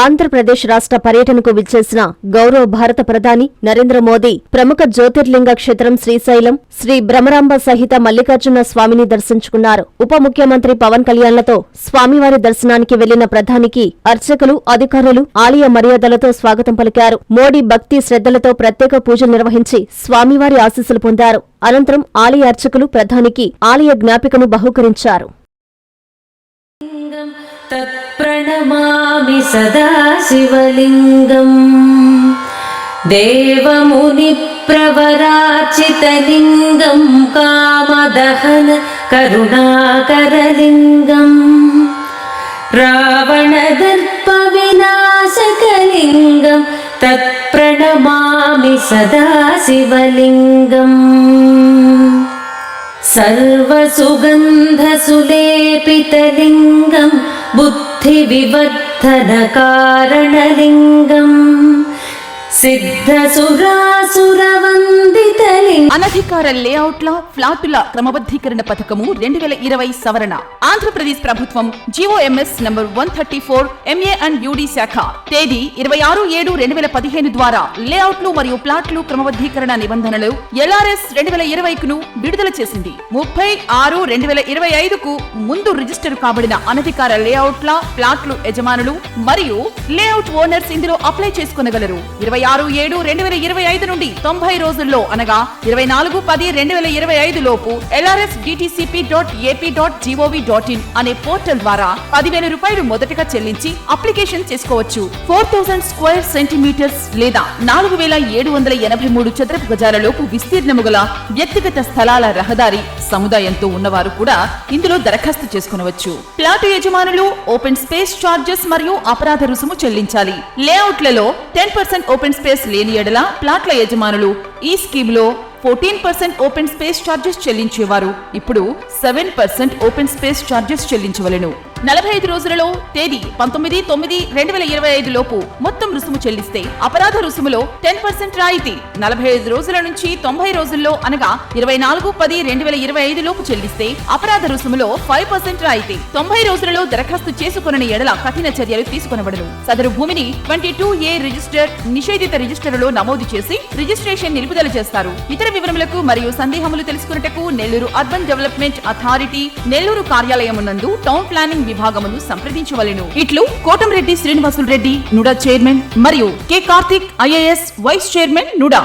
ఆంధ్రప్రదేశ్ రాష్ట్ర పర్యటనకు విచ్చేసిన గౌరవ భారత ప్రధాని నరేంద్ర మోదీ ప్రముఖ జ్యోతిర్లింగ క్షేత్రం శ్రీశైలం శ్రీ భ్రమరాంబ సహిత మల్లికార్జున స్వామిని దర్శించుకున్నారు. ఉప ముఖ్యమంత్రి పవన్ కళ్యాణ్లతో స్వామివారి దర్శనానికి వెళ్లిన ప్రధానికి అర్చకులు, అధికారులు ఆలయ మర్యాదలతో స్వాగతం పలికారు. మోడీ భక్తి శ్రద్ధలతో ప్రత్యేక పూజలు నిర్వహించి స్వామివారి ఆశీస్సులు పొందారు. అనంతరం ఆలయ అర్చకులు ప్రధానికి ఆలయ జ్ఞాపికను బహూకరించారు. తత్ప్రణమామి సదా శివలింగం దేవముని ప్రవరాచితలింగం కామదహన కరుణాకరలింగం రావణదర్ప వినాశకలింగం తత్ప్రణమామి సదా శివలింగం సర్వసుగంధసులేపితలింగం బుద్ధివివర్ధనకారణలింగం సిద్ధసురాసురవందితలింగం. అనధికార లేఅవుట్ల ఫ్లాటుల క్రమబద్ధీకరణ పథకము 2020 సవరణ. ఆంధ్రప్రదేశ్ ప్రభుత్వం GOMS number 134 MA and UD శాఖ తేదీ 26/7/2015 ద్వారా లేఅవుట్లు మరియు ప్లాట్లు క్రమబద్ధీకరణ నిబంధనలు LRS 2020ను విడుదల చేసింది. 30/6/2025కు ముందు రిజిస్టర్ కాబడిన అనధికార లేఅవుట్ల ప్లాట్లు యజమానులు మరియు లేఅవుట్ ఓనర్స్ ఇందులో అప్లై చేసుకొనగలరు. 26/7/2025 నుండి 90 రోజుల్లో అనగా 24/10/2025 లోపు lrsdtcp.ap.gov.in అనే పోర్టల్ ద్వారా 10,000 రూపాయలు మొదటగా చెల్లించి అప్లికేషన్ చేసుకోవచ్చు. 4000 స్క్వేర్ సెంటీమీటర్స్ లేదా 4,783 చదరపు గజాల లోపు విస్తీర్ణము గల వ్యక్తిగత స్థలాల రహదారి సముదాయంతో ఉన్నవారు కూడా ఇందులో దరఖాస్తు చేసుకునవచ్చు. ప్లాటు యజమానులు ఓపెన్ స్పేస్ చార్జెస్ మరియు అపరాధ రుసుము చెల్లించాలి. లేఅవుట్లలో 10% ఓపెన్ స్పేస్ లేని ఎడల ప్లాట్ల యజమానులు ఈ స్కీమ్ లో 14% ఓపెన్ స్పేస్ చార్జెస్ చెల్లించేవారు ఇప్పుడు 7% ఓపెన్ స్పేస్ చార్జెస్ చెల్లించవలెను. 45 రోజులలో తేదీ 19/9/2025 లోపు మొత్తం రుసుము చెల్లిస్తే అపరాధ రుసుములో 10% రాయితీ. 45 రోజుల నుంచి 90 రోజుల్లో అనగా 24/10/2025 లోపు చెల్లిస్తే అపరాధ రుసుములో 5% రాయితీ. 90 రోజులలో దరఖాస్తు చేసుకుని ఎడల కఠిన చర్యలు తీసుకొనబడును. సదరు భూమిని 22A రిజిస్టర్ నిషేధిత రిజిస్టర్లో నమోదు చేసి రిజిస్ట్రేషన్ నిలుపుదల చేస్తారు. ఇతర వివరములకు మరియు సందేహములు తెలుసుకున్నటకు Nellore urban development authority Nellore కార్యాలయమునందు టౌన్ ప్లానింగ్ విభాగమును సంప్రదించవలెను. ఇట్లు కోటంరెడ్డి శ్రీనివాసులు రెడ్డి నుడా చైర్మన్ మరియు K Karthik IAS vice chairman NUDA.